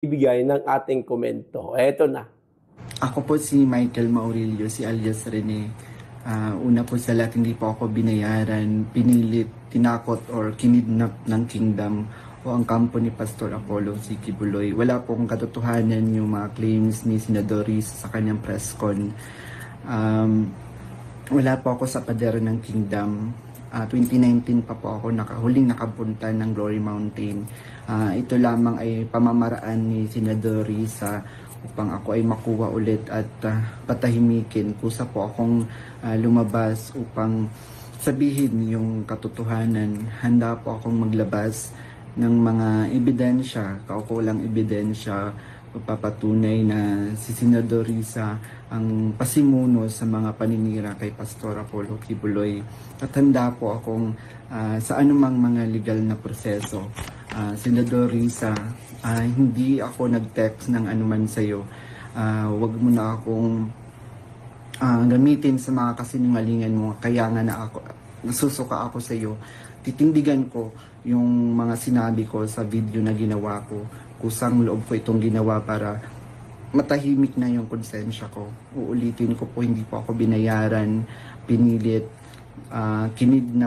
ibigay ng ating komento. Eto na. Ako po si Michael Maurilio, si alias Rene. Una po sa lahat, hindi po ako binayaran, pinilit, tinakot or kinidnap ng Kingdom o ang kampo ni Pastor Apollo si Kibuloy. Wala pong katotohanan yung mga claims ni Senadoris sa kanyang press con. Wala po ako sa pader ng Kingdom. 2019 pa po ako huling nakapunta ng Glory Mountain. Ito lamang ay pamamaraan ni Senadori upang ako ay makuha ulit at patahimikin. Kusa po akong lumabas upang sabihin yung katotohanan. Handa po akong maglabas ng mga ebidensya, kaukulang ebidensya, papatunay na si Senador Risa ang pasimuno sa mga paninira kay Pastor Apollo Kibuloy. At handa po akong sa anumang mga legal na proseso. Senador Risa, hindi ako nag-text ng anuman sa'yo. Wag mo na akong gamitin sa mga kasinungalingan mo. Kaya nga nasusuka ako sa iyo. Titindigan ko yung mga sinabi ko sa video na ginawa ko. Kusang loob ko itong ginawa para matahimik na yung konsensya ko. Uulitin ko po, hindi po ako binayaran, pinilit, kinidnap